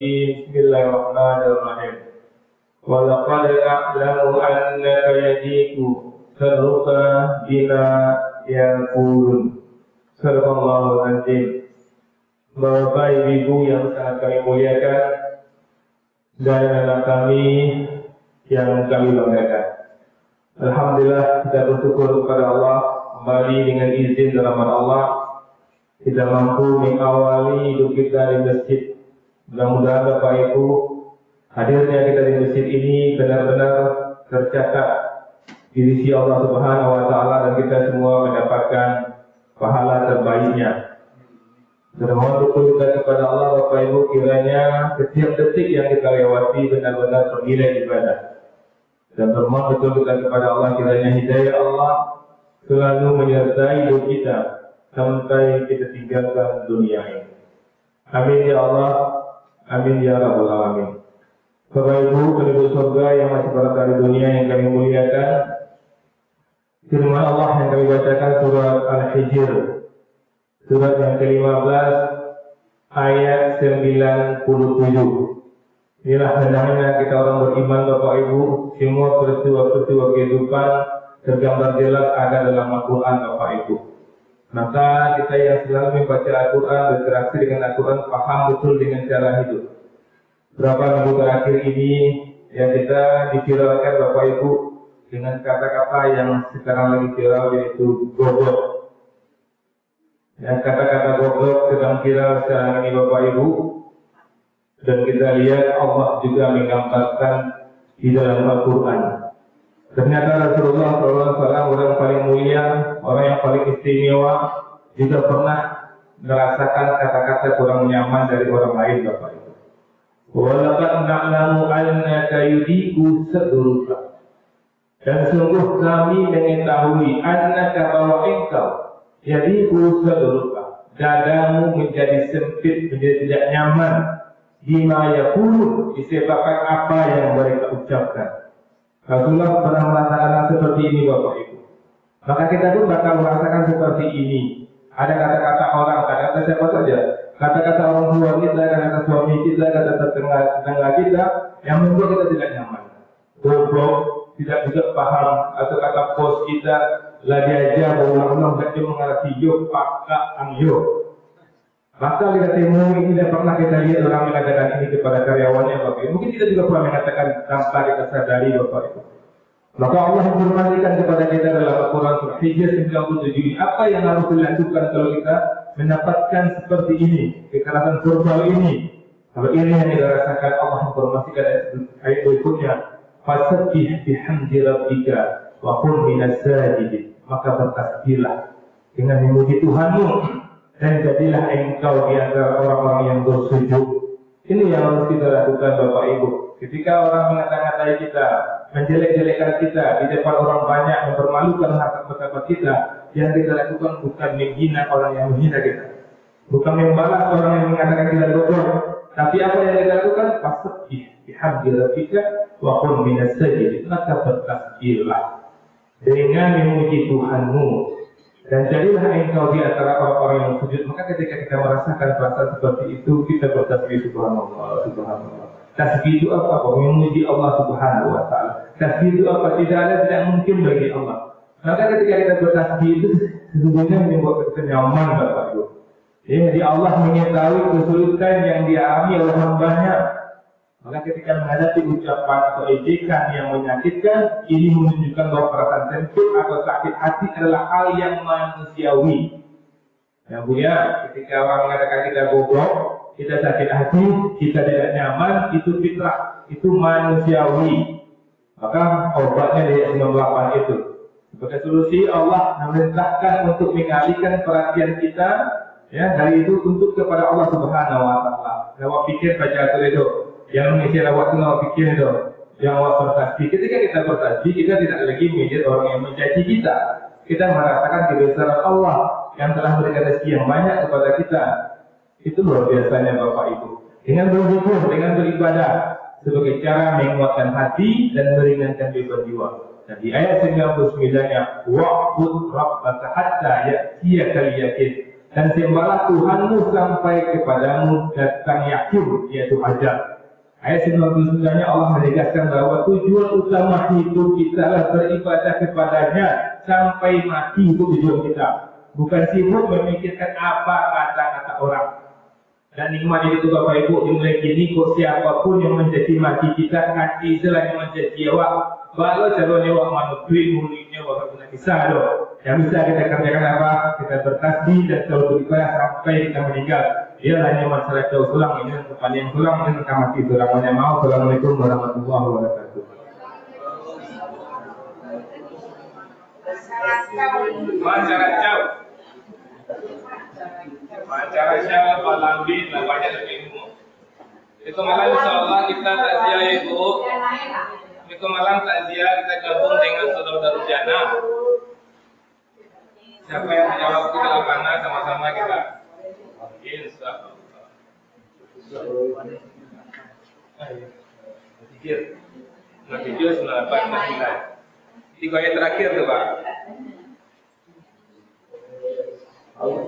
Bismillahirrahmanirrahim. Walaqad a'lamu annaka yadiku sarruka bima yaqulun. Sadaqallahu azim. Bapak ibu yang sangat kami muliakan dan anak kami yang kami banggakan. Alhamdulillah, kita bersyukur kepada Allah kembali dengan izin dan rahmat Allah kita mampu mengawali hidup kita di masjid. Mudah-mudahan Bapak Ibu, hadirnya kita di masjid ini benar-benar tercatat di sisi Allah Subhanahu wa Ta'ala, dan kita semua mendapatkan pahala terbaiknya. Dan mohon syukur kita kepada Allah Bapak Ibu, kiranya setiap detik yang kita lewati benar-benar bernilai ibadah. Dan bermohon betul kita kepada Allah, kiranya hidayah Allah selalu menyertai hidup kita sampai kita tinggalkan dunia ini. Amin ya Allah. Amin ya Rabbal Alamin. Bapak Ibu penduduk surga yang masih berada di dunia yang kami muliakan, firman Allah yang kami bacakan surat Al-Hijr, surat yang ke-15 ayat 97. Inilah hendaknya kita orang beriman Bapak Ibu, semua peristiwa-peristiwa kehidupan tergambar jelas ada dalam Al-Quran Bapak Ibu. Maka kita yang selalu membaca Al-Quran, berinteraksi dengan Al-Quran, paham betul dengan cara hidup. Berapa minggu terakhir ini yang kita diviralkan Bapak Ibu dengan kata-kata yang sekarang lagi viral, yaitu goblok. Yang kata-kata goblok sedang viral sekarang ini Bapak Ibu. Dan kita lihat Allah juga menggambarkan di dalam Al-Quran. Ternyata Rasulullah SAW orang paling mulia, orang yang paling istimewa, juga pernah merasakan kata-kata kurang nyaman dari orang lain Bapak Ibu. Walaqad na'lamu annaka yudiku sadruka. Dan sungguh kami mengetahui annaka bahwa engkau yudiku sadruka, dadamu menjadi sempit, menjadi tidak nyaman bima yaqulun, disebabkan apa yang mereka ucapkan. Rasulullah pernah merasakan seperti ini Bapak Ibu. Maka kita pun bakal merasakan seperti ini. Ada kata-kata orang, kata-kata siapa saja, kata-kata orang tua kita, kata-kata suami kita, kata-kata tetangga kita yang membuat kita tidak nyaman. Goblok, tidak juga paham, atau kata bos kita lagi aja berulang-ulang saja mengerti yo, pakak, angyo. Maka kita temui ini tidak pernah kita lihat orang mengatakan ini kepada karyawannya Bapak Ibu. Mungkin kita juga pernah mengatakan tanpa kita sadari Bapak Ibu. Maka Allah informasikan kepada kita dalam Al-Quran Surah Hijr 97 ini, apa yang harus dilakukan kalau kita mendapatkan seperti ini, kekerasan verbal ini. Kalau ini yang kita rasakan, Allah informasikan ayat berikutnya, fasabbih bihamdi rabbika wa qum minas sajidin. Maka bertasbihlah dengan memuji Tuhanmu, dan jadilah engkau di antara orang-orang yang bersujud. Ini yang harus kita lakukan Bapak Ibu. Ketika orang mengata-ngatai kita, menjelek-jelekan kita di depan orang banyak, mempermalukan harkat kita, yang kita lakukan bukan menghina orang yang menghina kita, bukan membalas orang yang mengatakan kita goblok, tapi apa yang kita lakukan? Fasabbih bihamdi rabbika wa qum minas sajidin. Maka bertasbihlah dengan memuji Tuhanmu, dan jadilah engkau di antara orang-orang yang sujud. Maka ketika kita merasakan perasaan seperti itu, kita bertasbih subhanallah, subhanallah. Tasbih itu apa? Memuji Allah Subhanahu wa Ta'ala. Tasbih itu apa? Tidak ada tidak mungkin bagi Allah. Maka ketika kita bertasbih itu sesungguhnya membuat kita nyaman Bapak Ibu. Jadi Allah mengetahui kesulitan yang dialami oleh hambanya. Maka ketika menghadapi ucapan atau ejekan yang menyakitkan, ini menunjukkan bahwa perasaan sensitif atau sakit hati adalah hal yang manusiawi. Ya Bu ya, ketika orang mengatakan kita goblok, kita sakit hati, kita tidak nyaman, itu fitrah, itu manusiawi. Maka obatnya di ayat 98 itu. Sebagai solusi Allah memerintahkan untuk mengalihkan perhatian kita ya dari itu untuk kepada Allah Subhanahu wa Ta'ala. Lewat pikir baca itu. Yang mengisi waktu lewat pikir itu, yang lewat bertasbih. Ketika kita bertasbih, kita tidak lagi melihat orang yang mencaci kita. Kita merasakan kebesaran Allah yang telah memberikan rezeki yang banyak kepada kita. Itu luar biasanya Bapak Ibu. Dengan berzikir, dengan beribadah sebagai cara menguatkan hati dan meringankan beban jiwa. Dan di ayat 99-nya, wa'bud rabbaka hatta ya'tiyakal yaqin. dan sembahlah Tuhanmu sampai kepadamu datang yakin, yaitu ajal. Ayat 99-nya Allah menegaskan bahwa tujuan utama hidup kita adalah beribadah kepadanya sampai mati, itu tujuan kita. Bukan sibuk memikirkan apa kata-kata orang. Dan nikmat itu Bapak Ibu dimulai kini kok siapapun yang menjadi mati kita kaki istilah yang menjadi awak baru calonnya wak manutui mulinya wak guna kisah doh. Yang bisa kita kerjakan apa? Kita bertasbih dan selalu beribadah sampai kita meninggal. Dia hanya masalah jauh tulang ini dan kepanjang tulang dan mati tulang yang mau. Assalamualaikum warahmatullahi wabarakatuh. Masyarakat jauh. Masyarakat Palambin lah banyak lebih ilmu. Itu malam insyaallah kita takziah ibu. Itu malam takziah kita gabung dengan saudara Jana. Siapa yang punya waktu ke lapangan sama-sama kita. Insyaallah. Video 98 3 ayat terakhir tuh Pak. Allah